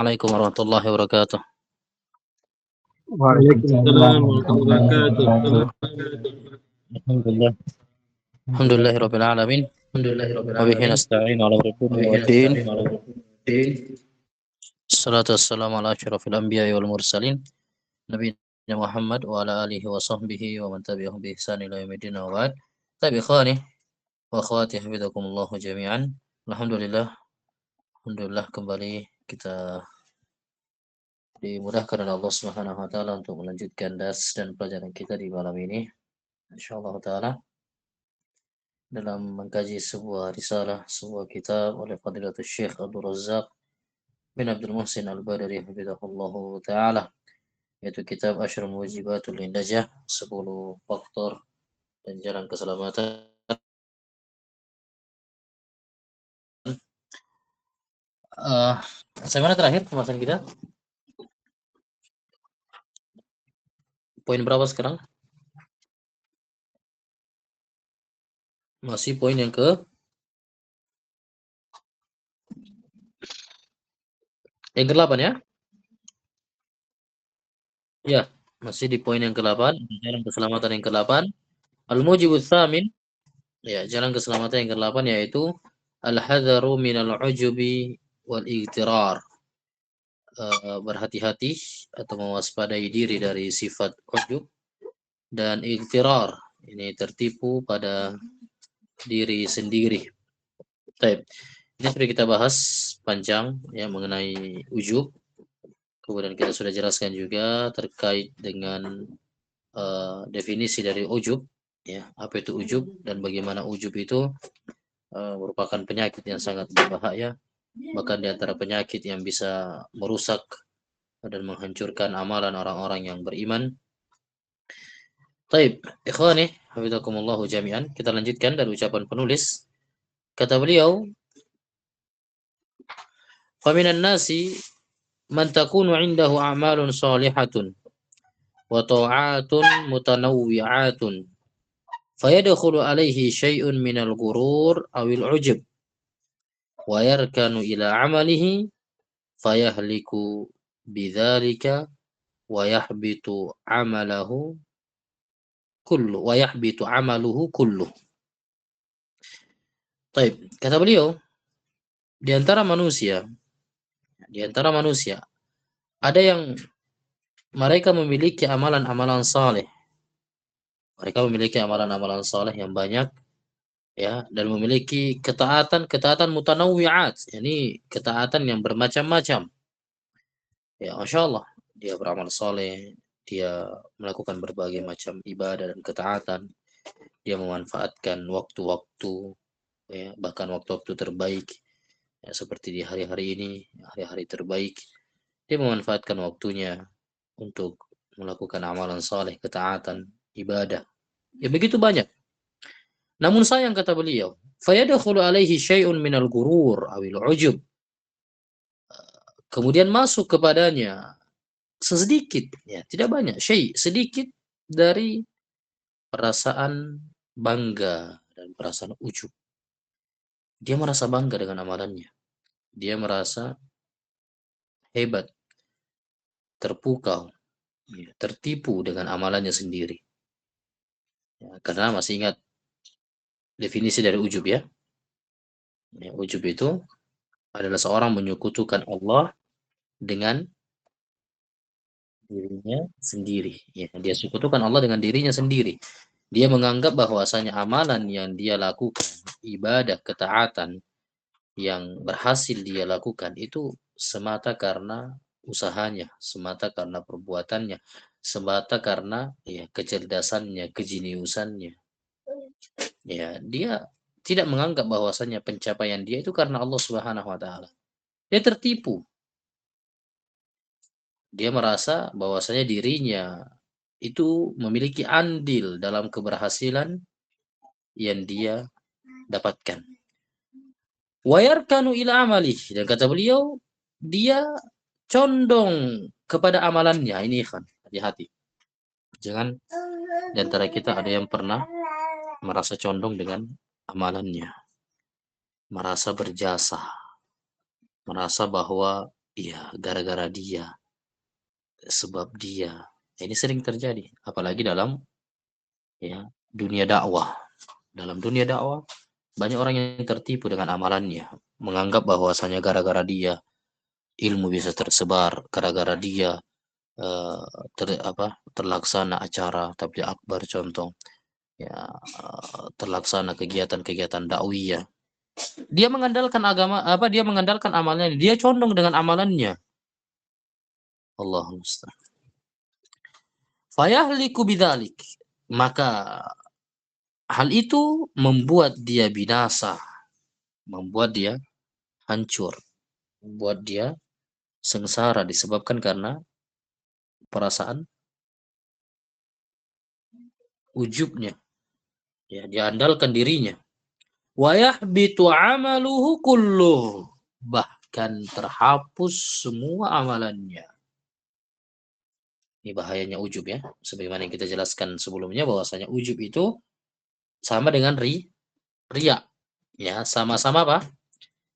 Assalamualaikum warahmatullahi wabarakatuh. Waalaikumsalam warahmatullahi wabarakatuh. Alhamdulillah. Alhamdulillahirabbil alamin. Wa bihi nasta'in 'ala umuri waddin. Salatu wassalamu ala asyrafil anbiya'i wal mursalin nabiyina Muhammad wa ala alihi wa sahbihi wa man tabi'ahum bi ihsan ila yaumil wa ba'd. Tabi ikhwani wa akhwati hafizakumullah jami'an. Alhamdulillah kembali kita dimudahkan oleh Allah Subhanahu wa taala untuk melanjutkan dars dan pelajaran kita di malam ini. Insyaallah taala dalam mengkaji sebuah risalah, sebuah kitab oleh Fadilatul Syekh Abdul Razzaq bin Abdul Muhsin Al-Badri hafizahullah taala, yaitu kitab Asyrul Mujibatul Lin-Najah, 10 faktor dan jalan keselamatan. Sampai mana terakhir pembahasan kita? Poin berapa sekarang? Masih poin yang ke-8 ya? Ya, masih di poin yang ke-8, jalan keselamatan yang ke-8. Al-mujibut tsamin, ya, jalan keselamatan yang ke-8 yaitu al-hadzaru minal ujubi wal igtirar. Berhati-hati atau mewaspadai diri dari sifat ujub dan igtirar, ini tertipu pada diri sendiri. Baik. Ini sudah kita bahas panjang ya mengenai ujub. Kemudian kita sudah jelaskan juga terkait dengan definisi dari ujub, ya, apa itu ujub dan bagaimana ujub itu merupakan penyakit yang sangat berbahaya, bahkan di antara penyakit yang bisa merusak dan menghancurkan amalan orang-orang yang beriman. Taib, ikhwani, hafizakumullahu jami'an. Kita lanjutkan dari ucapan penulis. Kata beliau, "Faminan nasi man takunu 'indahu a'malun shalihatun wa ta'atun mutanawwi'atun fayadkhulu 'alaihi syai'un minal ghurur awil 'ujub wa yarkanu ila 'amalihi fayahliku bidzalika wa yahbitu 'amaluhu kullu." Taib, kata beliau, di antara manusia ada yang mereka memiliki amalan-amalan saleh. Mereka memiliki amalan-amalan saleh yang banyak, ya, dan memiliki ketaatan mutanawwi'at, yakni ketaatan yang bermacam-macam. Ya, Masya Allah, dia beramal saleh, dia melakukan berbagai macam ibadah dan ketaatan, dia memanfaatkan waktu-waktu, ya, bahkan waktu-waktu terbaik, ya, seperti di hari-hari ini, hari-hari terbaik, dia memanfaatkan waktunya untuk melakukan amalan saleh, ketaatan, ibadah. Ya begitu banyak. Namun sayang, kata beliau, fayadkhulu alaihi syai'un minal gurur awil ujub. Kemudian masuk kepadanya sedikit, ya, tidak banyak, sedikit dari perasaan bangga dan perasaan ujub. Dia merasa bangga dengan amalannya. Dia merasa hebat, terpukau, ya, tertipu dengan amalannya sendiri. Ya, karena masih ingat definisi dari ujub, ya. Ya, ujub itu adalah seorang menyekutukan Allah dengan dirinya sendiri. Ya, dia sekutukan Allah dengan dirinya sendiri. Dia menganggap bahwasanya amalan yang dia lakukan, ibadah, ketaatan yang berhasil dia lakukan itu semata karena usahanya, semata karena perbuatannya, semata karena, ya, kecerdasannya, kejeniusannya. Ya, dia tidak menganggap bahwasanya pencapaian dia itu karena Allah Subhanahu wa taala. Dia tertipu. Dia merasa bahwasanya dirinya itu memiliki andil dalam keberhasilan yang dia dapatkan. Wayarkanu ila amalih, dan kata beliau, dia condong kepada amalannya. Ini kan, hati-hati. Jangan di antara kita ada yang pernah merasa condong dengan amalannya, merasa berjasa, merasa bahwa Iya, gara-gara dia, sebab dia. Ini sering terjadi, apalagi dalam ya dunia dakwah. Dalam dunia dakwah banyak orang yang tertipu dengan amalannya, menganggap bahwasanya gara-gara dia ilmu bisa tersebar, gara-gara dia eh, terlaksana acara tabligh akbar contoh, ya terlaksana kegiatan-kegiatan dakwiyah. Dia mengandalkan agama dia mengandalkan amalnya, dia condong dengan amalannya. Allahu musta'an. Fayahliku bidzalik. Maka hal itu membuat dia binasa, membuat dia hancur, membuat dia sengsara disebabkan karena perasaan ujubnya. Ya, dia andalkan dirinya. Wa yahbitu amaluhu kulluh. Bahkan terhapus semua amalannya. Ini bahayanya ujub ya. Sebagaimana yang kita jelaskan sebelumnya bahwasanya ujub itu sama dengan riya. Ya, sama-sama apa?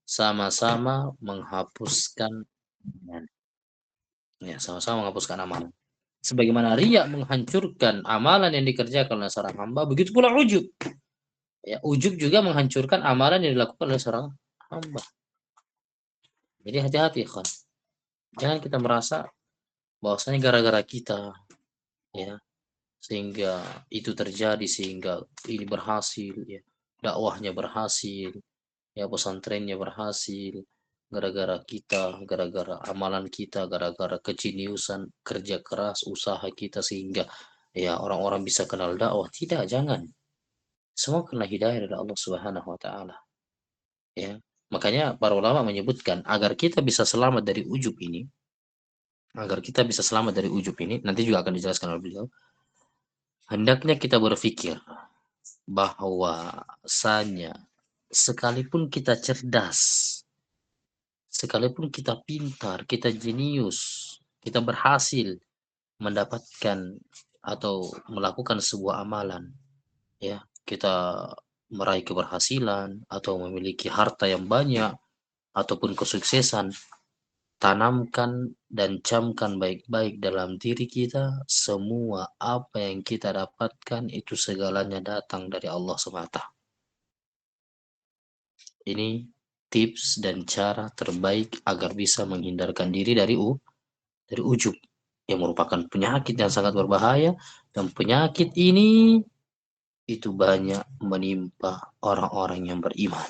Sama-sama menghapuskan amalan. Ya, sama-sama menghapuskan amalan. Sebagaimana riya menghancurkan amalan yang dikerjakan oleh seorang hamba, begitu pula ujub. Ya, ujub juga menghancurkan amalan yang dilakukan oleh seorang hamba. Jadi hati-hati, kan. Jangan kita merasa bahwasanya gara-gara kita, ya, sehingga itu terjadi, sehingga ini berhasil, ya, dakwahnya berhasil, ya, pesantrennya berhasil, gara-gara kita, gara-gara amalan kita, gara-gara kejeniusan, kerja keras, usaha kita, sehingga ya orang-orang bisa kenal dakwah. Tidak, jangan. Semua karena hidayah dari Allah Subhanahu wa taala. Ya. Makanya para ulama menyebutkan agar kita bisa selamat dari ujub ini, nanti juga akan dijelaskan oleh beliau. Hendaknya kita berpikir bahwasanya sekalipun kita cerdas, sekalipun kita pintar, kita jenius, kita berhasil mendapatkan atau melakukan sebuah amalan, ya, kita meraih keberhasilan atau memiliki harta yang banyak ataupun kesuksesan, tanamkan dan camkan baik-baik dalam diri kita, semua apa yang kita dapatkan itu segalanya datang dari Allah semata. Ini tips dan cara terbaik agar bisa menghindarkan diri dari ujub, yang merupakan penyakit yang sangat berbahaya, dan penyakit ini itu banyak menimpa orang-orang yang beriman,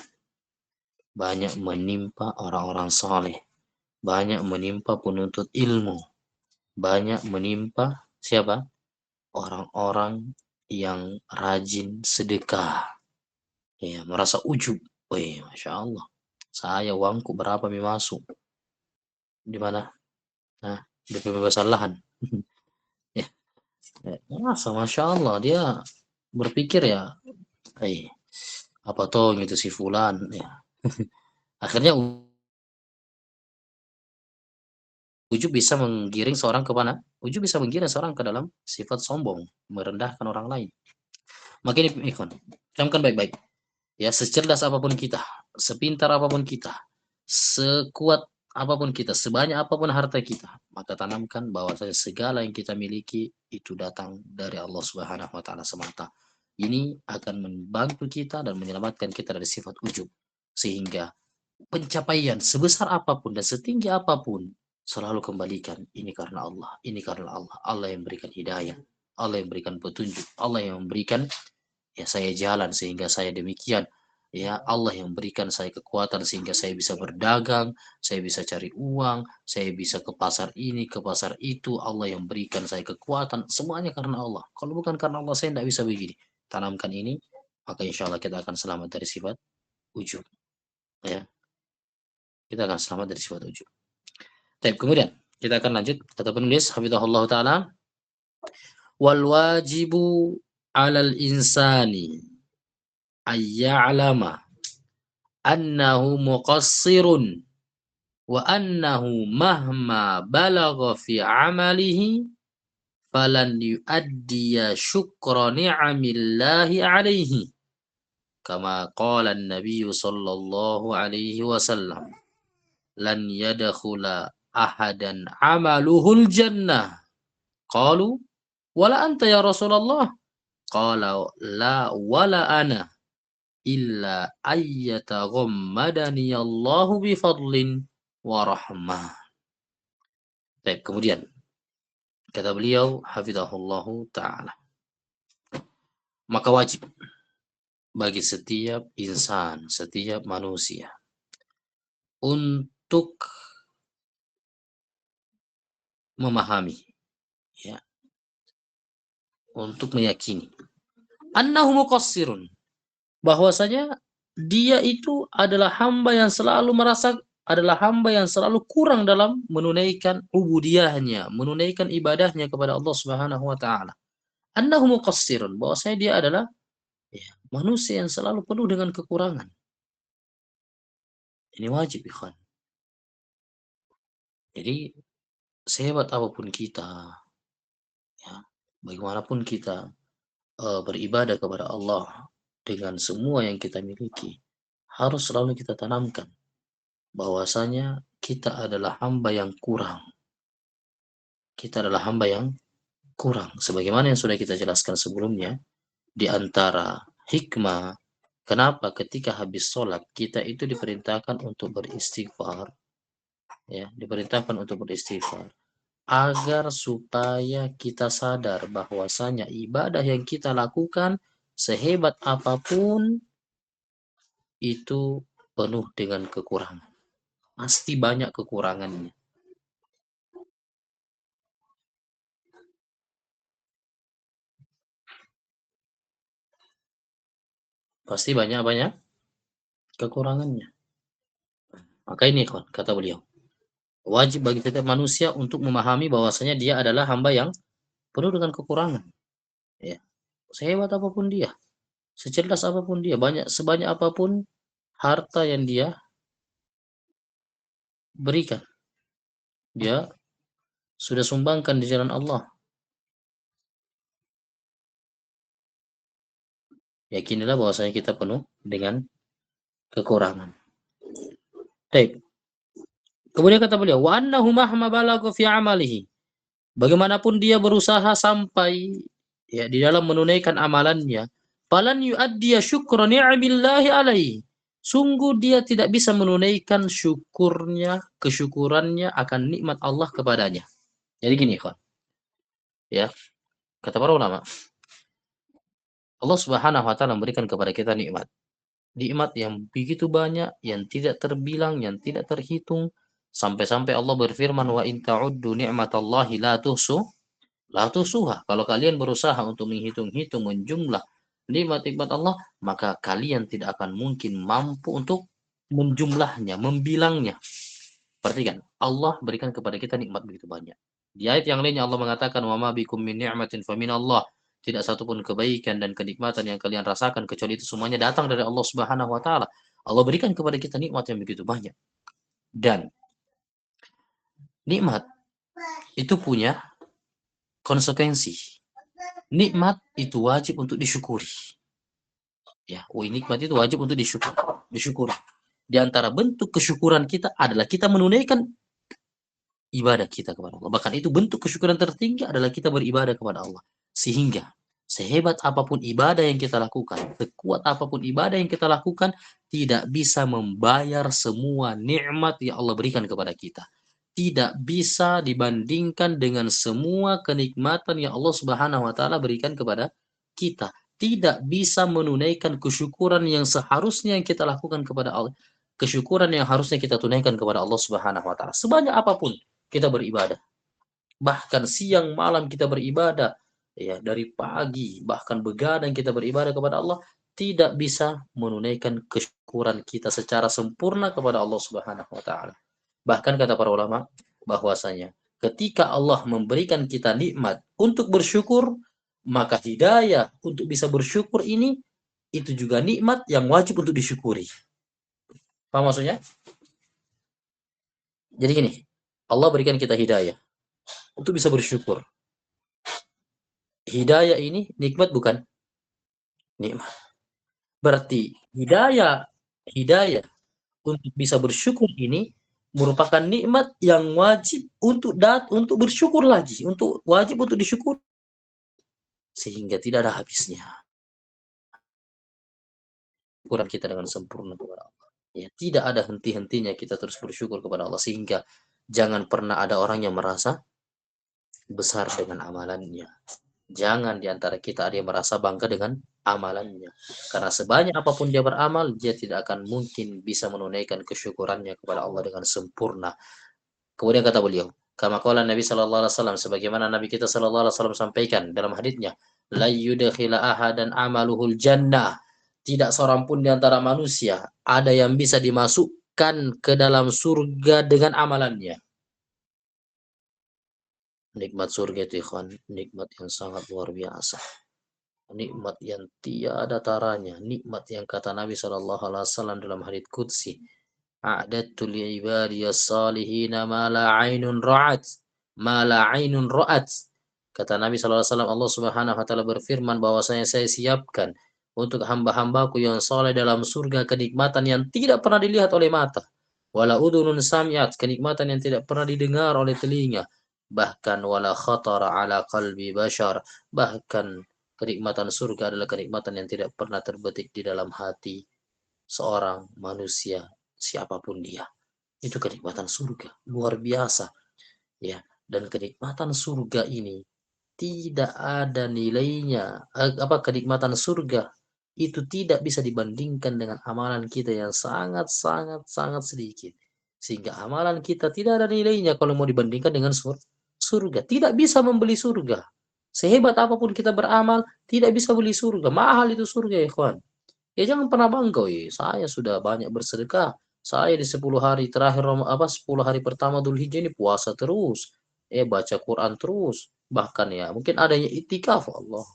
banyak menimpa orang-orang saleh, banyak menimpa penuntut ilmu, banyak menimpa siapa? Orang-orang yang rajin sedekah. Ya, merasa ujub. Wih, Masya Allah. Saya uangku berapa masuk? Di mana? Nah, di pembebasan lahan. Ya, masa Masya Allah dia berpikir ya, apa toh gitu si fulan ya. Akhirnya ujub bisa menggiring seorang ke mana? Ujub bisa menggiring seorang ke dalam sifat sombong, merendahkan orang lain. Maka ini ikon, camkan baik-baik. Ya, secerdas apapun kita, sepintar apapun kita, sekuat apapun kita, sebanyak apapun harta kita, maka tanamkan bahwa segala yang kita miliki itu datang dari Allah Subhanahu wa taala semata. Ini akan membantu kita dan menyelamatkan kita dari sifat ujub, sehingga pencapaian sebesar apapun dan setinggi apapun selalu kembalikan ini karena Allah, ini karena Allah. Allah yang berikan hidayah, Allah yang berikan petunjuk, Allah yang memberikan ya saya jalan sehingga saya demikian. Ya, Allah yang berikan saya kekuatan sehingga saya bisa berdagang, saya bisa cari uang, saya bisa ke pasar ini, ke pasar itu. Allah yang berikan saya kekuatan, semuanya karena Allah. Kalau bukan karena Allah, saya tidak bisa begini. Tanamkan ini, maka insya Allah kita akan selamat dari sifat ujub. Ya, kita akan selamat dari sifat ujub. Baik, kemudian kita akan lanjut. Kata penulis, hafizahullah ta'ala, wal wajibu alal insani ayya'lama annahu muqassirun wa annahu mahma balagha fi amalihi falan yuaddiya syukra ni'amillahi alaihi kama qala an-nabiy sallallahu alaihi wasallam lan yadkhula ahadan amaluhul jannah. Qalu wala anta ya Rasulullah. Qala la wala ana illa ayyataghammadani Allahu bifadlin wa rahmah. Baik, kemudian kata beliau hafizahullahu taala, maka wajib bagi setiap insan, setiap manusia untuk memahami, ya, untuk meyakini annahu muqassirun, bahwasanya dia itu adalah hamba yang selalu merasa adalah hamba yang selalu kurang dalam menunaikan ubudiyahnya, menunaikan ibadahnya kepada Allah Subhanahu wa taala. Annahu muqassirun, bahwasanya dia adalah, ya, manusia yang selalu penuh dengan kekurangan. Ini wajib, ikhwan. Jadi sehebat apapun kita, ya, bagaimanapun kita beribadah kepada Allah dengan semua yang kita miliki, harus selalu kita tanamkan bahwasanya kita adalah hamba yang kurang. Kita adalah hamba yang kurang. Sebagaimana yang sudah kita jelaskan sebelumnya, di antara hikmah kenapa ketika habis sholat kita itu diperintahkan untuk beristighfar, ya, diperintahkan untuk beristighfar, agar supaya kita sadar bahwasanya ibadah yang kita lakukan sehebat apapun itu penuh dengan kekurangan. Pasti banyak kekurangannya. Pasti banyak kekurangannya. Maka ini, kata beliau, wajib bagi setiap manusia untuk memahami bahwasanya dia adalah hamba yang penuh dengan kekurangan. Ya. Sehebat apapun dia, secerdas apapun dia, sebanyak apapun harta yang dia berikan, dia sudah sumbangkan di jalan Allah, yakinilah bahwasanya kita penuh dengan kekurangan. Baik. Kemudian kata beliau, wa annahu mahma balagha fi amalihi. Bagaimanapun dia berusaha sampai, ya, di dalam menunaikan amalannya, falan yu'addiya syukra ni'amillahi alaihi. Sungguh dia tidak bisa menunaikan kesyukurannya akan nikmat Allah kepadanya. Jadi gini, kawan. Ya, kata para ulama, Allah Subhanahu wa taala memberikan kepada kita nikmat. Nikmat yang begitu banyak, yang tidak terbilang, yang tidak terhitung, sampai-sampai Allah berfirman, wa in ta'uddu ni'matallahi la tuhsuha. Kalau kalian berusaha untuk menghitung-hitung, menjumlah nikmat-nikmat Allah, maka kalian tidak akan mungkin mampu untuk menjumlahnya, membilangnya. Perhatikan, Allah berikan kepada kita nikmat begitu banyak. Di ayat yang lainnya Allah mengatakan, wa ma bikum min ni'matin faminallah. Tidak satupun kebaikan dan kenikmatan yang kalian rasakan kecuali itu semuanya datang dari Allah Subhanahu wa taala. Allah berikan kepada kita nikmat yang begitu banyak. Dan nikmat itu punya konsekuensi. Nikmat itu wajib untuk disyukuri. Ya, nikmat itu wajib untuk disyukuri. Di antara bentuk kesyukuran kita adalah kita menunaikan ibadah kita kepada Allah. Bahkan itu bentuk kesyukuran tertinggi adalah kita beribadah kepada Allah. Sehingga sehebat apapun ibadah yang kita lakukan, sekuat apapun ibadah yang kita lakukan, tidak bisa membayar semua nikmat yang Allah berikan kepada kita. Tidak bisa dibandingkan dengan semua kenikmatan yang Allah Subhanahu wa taala berikan kepada kita. Tidak bisa menunaikan kesyukuran yang seharusnya yang kita lakukan kepada Allah. Kesyukuran yang harusnya kita tunaikan kepada Allah Subhanahu wa taala. Sebanyak apapun kita beribadah. Bahkan siang malam kita beribadah, ya, dari pagi bahkan begadang kita beribadah kepada Allah, tidak bisa menunaikan kesyukuran kita secara sempurna kepada Allah Subhanahu wa taala. Bahkan kata para ulama bahwasanya ketika Allah memberikan kita nikmat untuk bersyukur, maka hidayah untuk bisa bersyukur ini itu juga nikmat yang wajib untuk disyukuri. Paham maksudnya? Jadi gini, Allah berikan kita hidayah untuk bisa bersyukur. Hidayah ini nikmat bukan? Nikmat. Berarti hidayah untuk bisa bersyukur ini merupakan nikmat yang wajib untuk bersyukur lagi, wajib untuk disyukur sehingga tidak ada habisnya. Syukuran kita dengan sempurna kepada Allah. Ya, tidak ada henti-hentinya kita terus bersyukur kepada Allah sehingga jangan pernah ada orang yang merasa besar dengan amalannya. Jangan di antara kita ada yang merasa bangga dengan amalannya. Karena sebanyak apapun dia beramal, dia tidak akan mungkin bisa menunaikan kesyukurannya kepada Allah dengan sempurna. Kemudian kata beliau, kama qala Nabi sallallahu alaihi wasallam, sebagaimana Nabi kita sallallahu alaihi wasallam sampaikan dalam haditsnya, la yudkhila ahadan amaluhul jannah. Tidak seorang pun di antara manusia ada yang bisa dimasukkan ke dalam surga dengan amalannya. Nikmat surga itu ikhwan, nikmat yang sangat luar biasa. Nikmat yang tiada taranya, nikmat yang kata Nabi SAW dalam hadits qudsi, a'dattu li ibadiyas salihina ma la 'ainun ra'at, ma la 'ainun ra'at. Kata Nabi SAW, Allah Subhanahu wa taala berfirman bahwasanya saya siapkan untuk hamba-hambaku yang saleh dalam surga kenikmatan yang tidak pernah dilihat oleh mata. Wala udhunun sami'at, kenikmatan yang tidak pernah didengar oleh telinga. Bahkan wala khatara ala qalbi bashar, bahkan kenikmatan surga adalah kenikmatan yang tidak pernah terbetik di dalam hati seorang manusia siapapun dia. Itu kenikmatan surga, luar biasa. Ya, dan kenikmatan surga ini tidak ada nilainya. Kenikmatan surga itu tidak bisa dibandingkan dengan amalan kita yang sangat sangat sangat sedikit. Sehingga amalan kita tidak ada nilainya kalau mau dibandingkan dengan surga. Tidak bisa membeli surga. Sehebat apapun kita beramal, tidak bisa beli surga. Mahal itu surga ya kawan. Ya jangan pernah bangga, saya sudah banyak bersedekah. Saya di 10 hari terakhir 10 hari pertama Dzulhijjah ini puasa terus. Baca Quran terus. Bahkan ya mungkin adanya itikaf, Allah.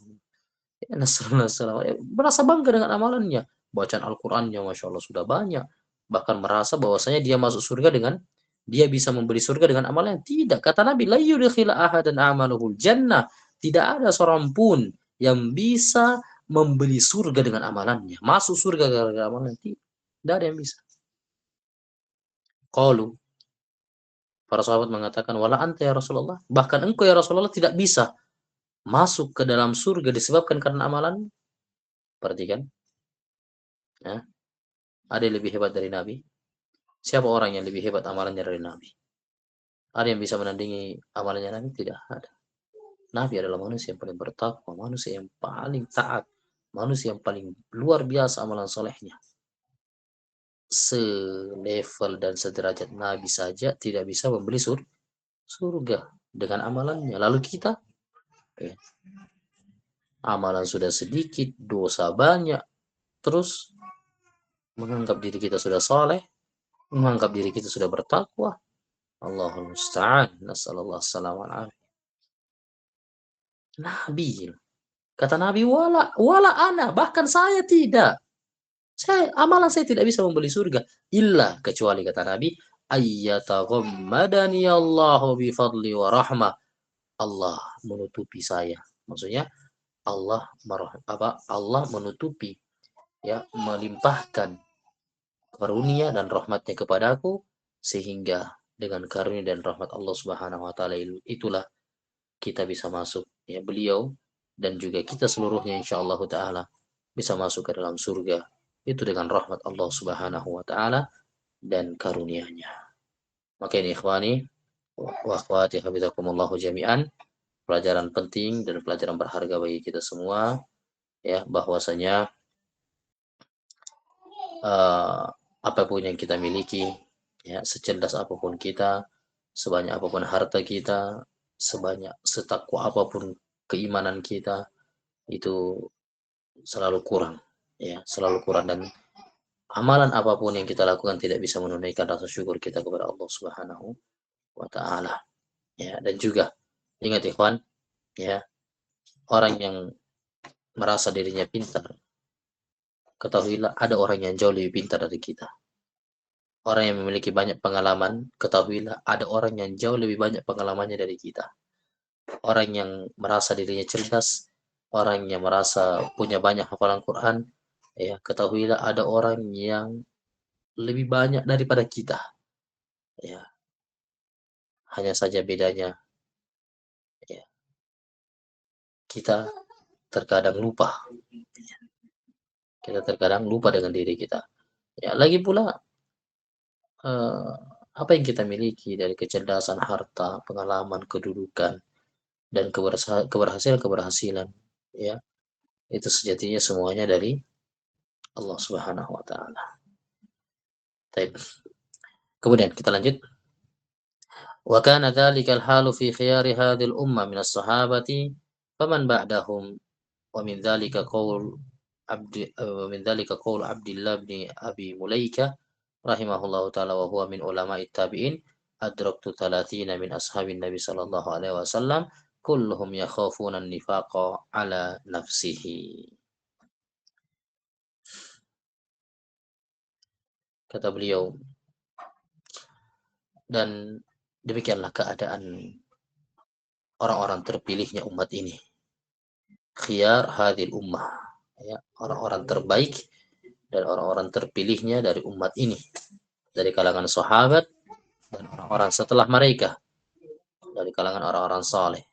Ya, merasa bangga dengan amalannya. Bacaan Al-Qur'annya Masya Allah sudah banyak. Bahkan merasa bahwasanya dia masuk surga dengan dia bisa membeli surga dengan amalnya. Tidak, kata Nabi, la yudkhila ahadan amaluhul jannah. Tidak ada seorang pun yang bisa membeli surga dengan amalannya. Masuk surga gara-gara amalannya. Tidak ada yang bisa. Qalu, para sahabat mengatakan, wala anta ya Rasulullah. Bahkan engkau ya Rasulullah tidak bisa masuk ke dalam surga disebabkan karena amalan. Perhatikan. Ya. Ada yang lebih hebat dari Nabi? Siapa orang yang lebih hebat amalannya dari Nabi? Ada yang bisa menandingi amalannya Nabi? Tidak ada. Nabi adalah manusia yang paling bertakwa, manusia yang paling taat, manusia yang paling luar biasa amalan solehnya. Selevel dan sederajat Nabi saja tidak bisa membeli surga dengan amalannya. Lalu kita, amalan sudah sedikit, dosa banyak, terus menganggap diri kita sudah soleh, menganggap diri kita sudah bertakwa. Allahul musta'an, nasallallahu alaihi. Nabi, kata Nabi, wala ana, bahkan saya tidak. Amalan saya tidak bisa membeli surga. Illa, kecuali kata Nabi, ayyataghammadani Allahu bifadli wa rahmah. Allah menutupi saya. Maksudnya, Allah menutupi, ya, melimpahkan karunia dan rahmatnya kepadaku, sehingga dengan karunia dan rahmat Allah Subhanahu wa taala itulah kita bisa masuk, ya, beliau dan juga kita seluruhnya insyaallah taala bisa masuk ke dalam surga itu dengan rahmat Allah Subhanahu wa taala dan karunia-Nya. Maka ini ikhwani wa akhwati hafizakumullah jami'an, pelajaran penting dan pelajaran berharga bagi kita semua, ya, bahwasanya apapun yang kita miliki, ya, secerdas apapun kita, sebanyak apapun harta kita, setakwa apapun keimanan kita, itu selalu kurang, ya, selalu kurang, dan amalan apapun yang kita lakukan tidak bisa menunaikan rasa syukur kita kepada Allah Subhanahu wa taala. Ya, dan juga ingat ikhwan, ya, orang yang merasa dirinya pintar, ketahuilah ada orang yang jauh lebih pintar dari kita. Orang yang memiliki banyak pengalaman, ketahuilah ada orang yang jauh lebih banyak pengalamannya dari kita. Orang yang merasa dirinya cerdas, orang yang merasa punya banyak hafalan Quran, ya, ketahuilah ada orang yang lebih banyak daripada kita. Ya, hanya saja bedanya ya, kita terkadang lupa. Kita terkadang lupa dengan diri kita. Ya, lagi pula eh, apa yang kita miliki dari kecerdasan, harta, pengalaman, kedudukan, dan keberhasilan, ya, itu sejatinya semuanya dari Allah Subhanahu wa taala. Baik. Kemudian kita lanjut. Wa kana dzalikal halu fi khiyari hadhil umma min as-sahabati faman ba'dahum wa min dzalika qaul Abdullah bin Abi Mulaikah rahimahullahu taala wa huwa min ulama'it tabi'in adraktu 30 min ashabin Nabi sallallahu alaihi wasallam kulluhum yakhafuna an-nifaqa ala nafsihi. Kata beliau, dan demikianlah keadaan orang-orang terpilihnya umat ini. Khiyar hadil ummah, ya, orang-orang terbaik dan orang-orang terpilihnya dari umat ini, dari kalangan sahabat dan orang-orang setelah mereka, dari kalangan orang-orang saleh.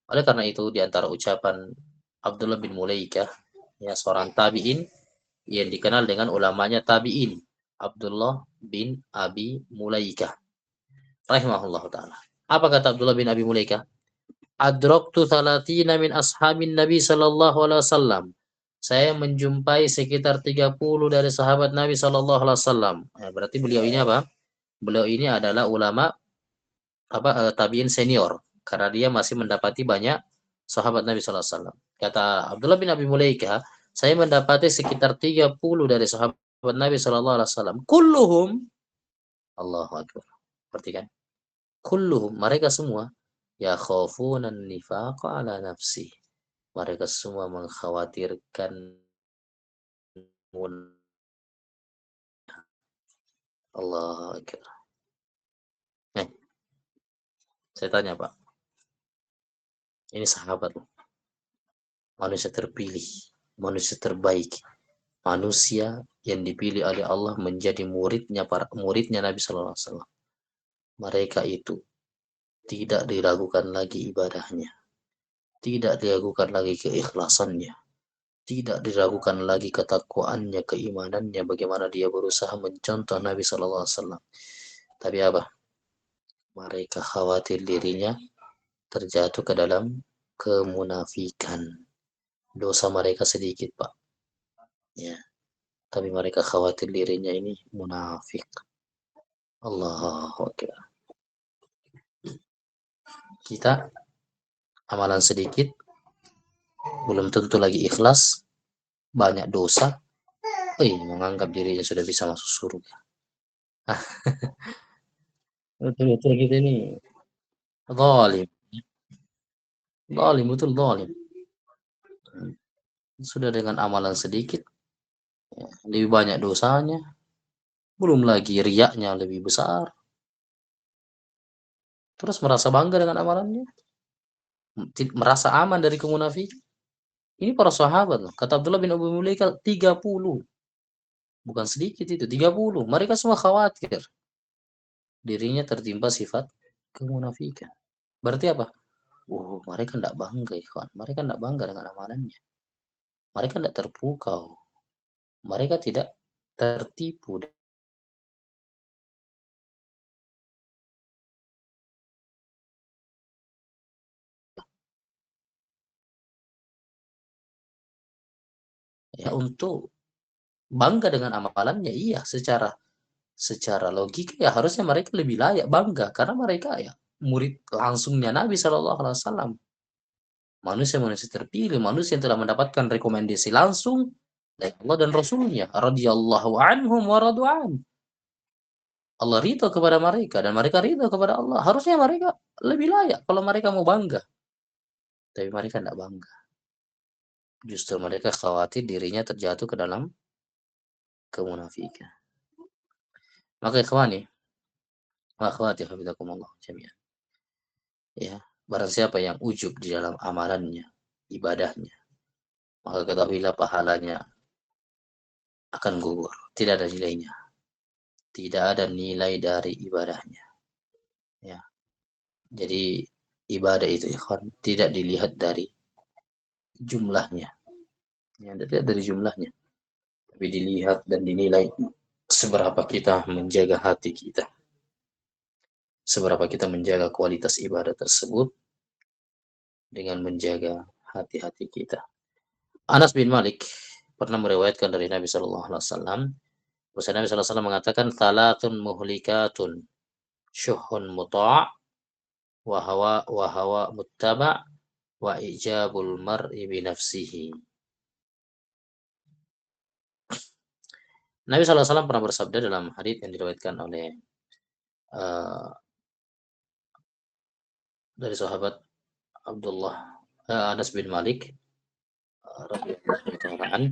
Oleh karena itu, di antara ucapan Abdullah bin Mulaikah, ya, seorang tabi'in yang dikenal dengan ulamanya tabi'in, Abdullah bin Abi Mulaikah rahimahullah taala. Apa kata Abdullah bin Abi Mulaikah? Adraktu 30 min ashabin Nabi sallallahu alaihi wasallam. Saya menjumpai sekitar 30 dari sahabat Nabi sallallahu alaihi wasallam. Ya, berarti beliau ini apa? Beliau ini adalah ulama tabi'in senior karena dia masih mendapati banyak sahabat Nabi sallallahu alaihi wasallam. Kata Abdullah bin Abi Mulaikah, saya mendapati sekitar 30 dari sahabat Nabi sallallahu alaihi wasallam. Kulluhum, Allahu akbar. Perhatikan. Kulluhum, mereka semua yakhafuna nifaqa ala nafsi. Mereka semua mengkhawatirkan Allah akbar. Saya tanya Pak, ini sahabat, manusia terpilih, manusia terbaik, manusia yang dipilih oleh Allah menjadi muridnya Nabi Sallallahu Alaihi Wasallam. Mereka itu tidak diragukan lagi ibadahnya, tidak diragukan lagi keikhlasannya, tidak diragukan lagi ketakwaannya, keimanannya, bagaimana dia berusaha mencontoh Nabi Sallallahu Alaihi Wasallam. Tapi apa? Mereka khawatir dirinya terjatuh ke dalam kemunafikan. Dosa mereka sedikit, Pak. Ya, tapi mereka khawatir dirinya ini munafik. Allahu akbar. Kita amalan sedikit, belum tentu lagi ikhlas, banyak dosa, menganggap dirinya sudah bisa masuk surga. Betul-betul kita ini zalim. Zalim, betul zalim. Sudah dengan amalan sedikit, ya, lebih banyak dosanya, belum lagi riaknya lebih besar. Terus merasa bangga dengan amalannya, merasa aman dari kemunafikan. Ini para sahabat, kata Abdullah bin Abi Mulaikah 30. Bukan sedikit itu, 30. Mereka semua khawatir dirinya tertimpa sifat kemunafikan. Berarti apa? Mereka tidak bangga, ikhwan. Mereka tidak bangga dengan amalannya. Mereka tidak terpukau. Mereka tidak tertipu. Ya, untuk bangga dengan amalannya, iya, secara logika ya harusnya mereka lebih layak bangga karena mereka ya murid langsungnya Nabi Shallallahu Alaihi Wasallam, manusia-manusia terpilih, manusia yang telah mendapatkan rekomendasi langsung dari Allah dan Rasulnya, radhiyallahu anhum wa radu'an. Allah ridho kepada mereka dan mereka ridho kepada Allah. Harusnya mereka lebih layak kalau mereka mau bangga, tapi mereka tidak bangga. Justru mereka khawatir dirinya terjatuh ke dalam kemunafikan. Maka ikhwani wa akhwati hafizakumullah jami'an. Ya, barang siapa yang ujub di dalam amalannya, ibadahnya, maka ketahuilah pahalanya akan gugur, tidak ada nilainya. tidak ada nilai dari ibadahnya. Ya. Jadi ibadah itu ikhwan tidak dilihat dari jumlahnya. Ya, tidak dari jumlahnya, tapi dilihat dan dinilai seberapa kita menjaga hati kita. Seberapa kita menjaga kualitas ibadah tersebut dengan menjaga hati-hati kita. Anas bin Malik pernah meriwayatkan dari Nabi Shallallahu Alaihi Wasallam, bahwa Nabi Sallallahu Alaihi Wasallam mengatakan, "Talatun muhlikatun, syuhun muta', wa hawa muttaba', wa ijabul mar'i bi nafsihi." Nabi Sallallahu Alaihi Wasallam pernah bersabda dalam hadits yang diriwayatkan oleh uh, dari sahabat Abdullah Anas bin Malik radhiyallahu taala.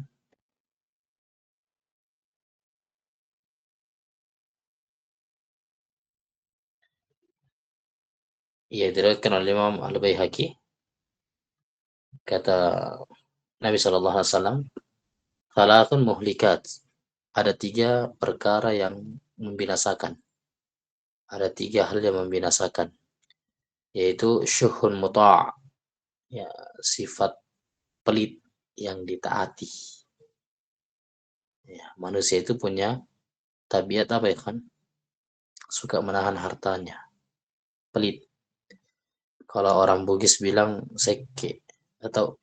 Ia diriwayatkan oleh Imam Al-Baihaqi, kata Nabi Shallallahu Alaihi Wasallam, "Salatun muhlikat." Ada 3 perkara yang membinasakan. Ada 3 hal yang membinasakan, yaitu syuhun muta', ya, sifat pelit yang ditaati. Ya, manusia itu punya tabiat apa ya kan? Suka menahan hartanya, pelit. Kalau orang Bugis bilang seke, atau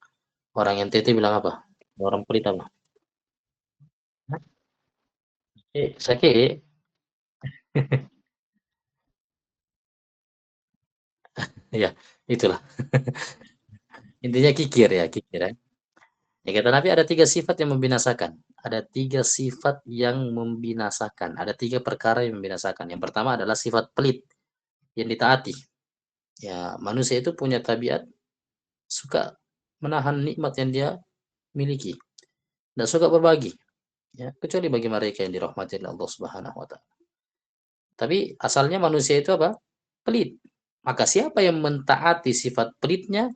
orang NTT bilang apa? Orang pelit apa? Seke. Ya, itulah. Intinya kikir ya, kikir ya. Ya, kata Nabi ada 3 sifat yang membinasakan. Ada 3 sifat yang membinasakan. Ada 3 perkara yang membinasakan. Yang pertama adalah sifat pelit yang ditaati. Ya, manusia itu punya tabiat suka menahan nikmat yang dia miliki. Tidak suka berbagi. Ya, kecuali bagi mereka yang dirahmati oleh Allah Subhanahu wa taala. Tapi asalnya manusia itu apa? Pelit. Maka siapa yang mentaati sifat pelitnya,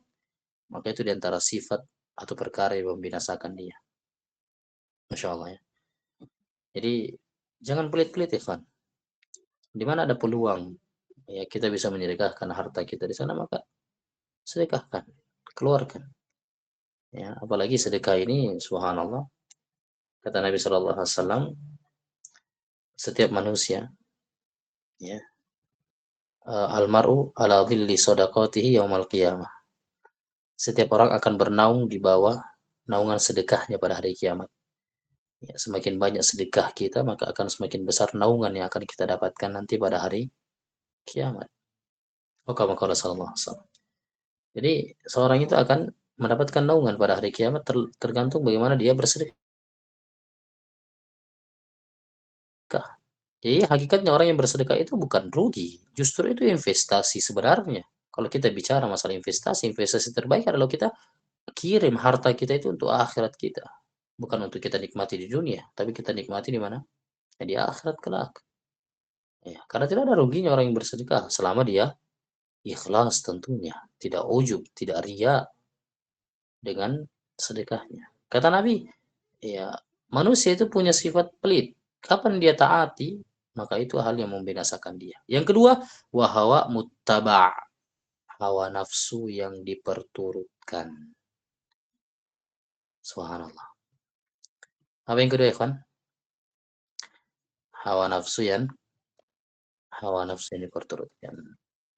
maka itu diantara sifat atau perkara yang membinasakan dia. Masya Allah ya. Jadi jangan pelit-pelit ya kan. Di mana ada peluang ya kita bisa menyedekahkan harta kita di sana, maka sedekahkan, keluarkan. Ya, apalagi sedekah ini subhanallah, kata Nabi Shallallahu Alaihi Wasallam, setiap manusia ya, almaru ala dhilli sadaqatihi yaumal qiyamah. Setiap orang akan bernaung di bawah naungan sedekahnya pada hari kiamat. Ya, semakin banyak sedekah kita, maka akan semakin besar naungan yang akan kita dapatkan nanti pada hari kiamat. Kama qala sallallahu alaihi wasallam. Jadi seorang itu akan mendapatkan naungan pada hari kiamat tergantung bagaimana dia bersedekah. Jadi hakikatnya orang yang bersedekah itu bukan rugi, justru itu investasi sebenarnya. Kalau kita bicara masalah investasi, investasi terbaik adalah kita kirim harta kita itu untuk akhirat kita. Bukan untuk kita nikmati di dunia, tapi kita nikmati di mana? Ya, di akhirat kelak. Ya, karena tidak ada ruginya orang yang bersedekah selama dia ikhlas tentunya, tidak ujub, tidak ria dengan sedekahnya. Kata Nabi, ya, manusia itu punya sifat pelit. Kapan dia taati, maka itu hal yang membinasakan dia. Yang kedua, wahawa muttaba', hawa nafsu yang diperturutkan. Subhanallah. Apa yang kedua, Ikhwan? Hawa nafsu yang diperturutkan.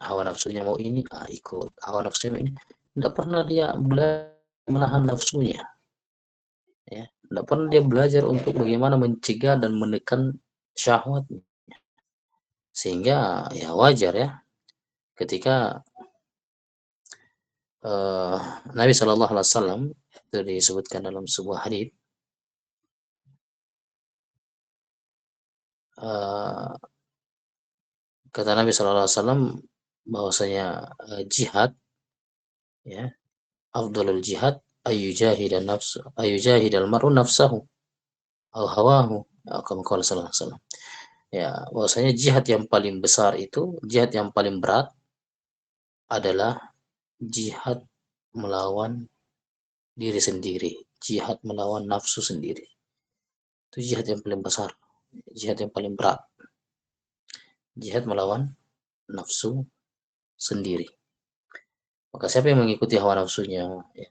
Hawa nafsunya mau ini, ikut. Hawa nafsunya mau ini. Tidak pernah dia belajar menahan nafsunya. Ya, tidak pernah dia belajar untuk bagaimana mencegah dan menekan syahwatnya. Sehingga ya wajar ya ketika Nabi Shallallahu Alaihi Wasallam itu disebutkan dalam sebuah hadits, kata Nabi Shallallahu Alaihi Wasallam bahwasanya jihad ya, afdalul jihad ayyujahidal mar'u nafsahu aw hawahu, kama qala sallallahu alaihi wasallam. Ya, bahwasanya jihad yang paling besar itu, jihad yang paling berat adalah jihad melawan diri sendiri, jihad melawan nafsu sendiri. Itu jihad yang paling besar, jihad yang paling berat. Jihad melawan nafsu sendiri. Maka siapa yang mengikuti hawa nafsunya, ya,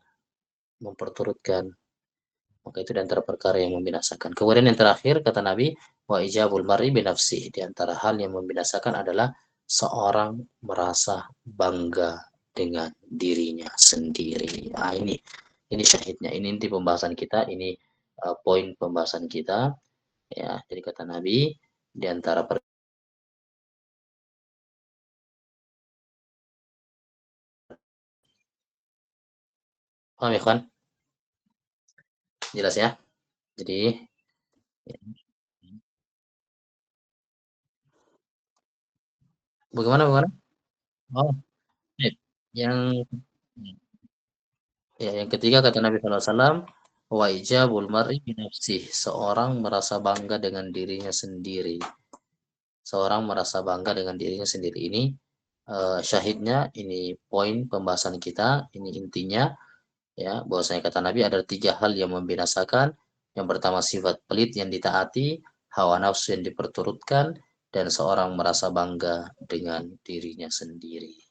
memperturutkan, maka itu di antara perkara yang membinasakan. Kemudian yang terakhir kata Nabi, wa ijabul mar'i binafsihi, di antara hal yang membinasakan adalah seorang merasa bangga dengan dirinya sendiri. Nah, ini syahidnya, ini inti pembahasan kita, ini poin pembahasan kita, ya. Jadi kata Nabi, di antara paham ya kan? Jelas ya? Jadi bagaimana? Oh, baik. Yang Ya, yang ketiga kata Nabi SAW, wa ijabul mar'i binafsih, seorang merasa bangga dengan dirinya sendiri. Seorang merasa bangga dengan dirinya sendiri. Ini syahidnya, ini poin pembahasan kita, ini intinya, ya, bahwasanya kata Nabi ada tiga hal yang membinasakan. Yang pertama sifat pelit yang ditaati, hawa nafsu yang diperturutkan, dan seorang merasa bangga dengan dirinya sendiri.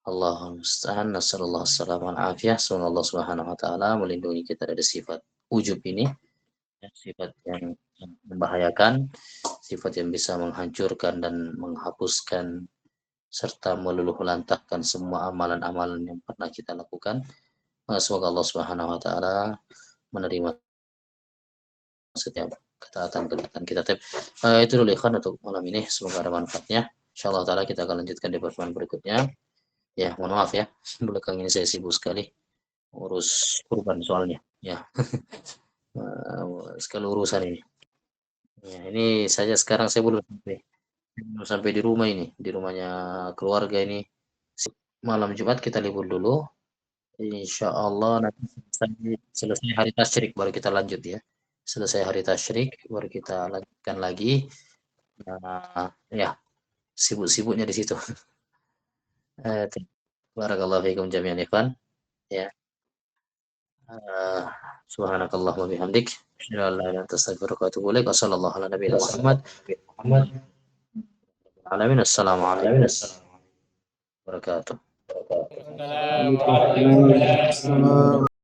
Allahumma musta'an, nasallallahu alaihi wasallam. Semoga Allah Subhanahu wa taala melindungi kita dari sifat ujub ini, ya, sifat yang membahayakan, sifat yang bisa menghancurkan dan menghapuskan serta meluluh lantahkan semua amalan-amalan yang pernah kita lakukan. Semoga Allah Subhanahu wa taala menerima setiap ketaatan-ketaatan kita. Itu dulu ikhwan untuk malam ini, semoga ada manfaatnya. Insyaallah taala kita akan lanjutkan di pertemuan berikutnya. Ya, mohon maaf ya, belakang ini saya sibuk sekali urus kurban soalnya. Ya, sekali urusan ini. Ya, ini saja sekarang saya belum sampai di rumah ini, di rumahnya keluarga ini. Malam Jumat kita libur dulu. Insya Allah nanti selesai hari tasyrik baru kita lanjut ya. Selesai hari tasyrik baru kita lanjutkan lagi. Nah, ya, sibuk-sibuknya di situ. Eh, Barakallahu fiikum jami'an ikhwan. Ya. Eh, Subhanakallahumma bihamdik. Asyhadu an la ilaha illa anta astaghfiruka wa atubu ilaik. Wassallallahu ala nabiyina Muhammad. Alamin. Assalamualaikum warahmatullahi wabarakatuh. Waalaikumsalam.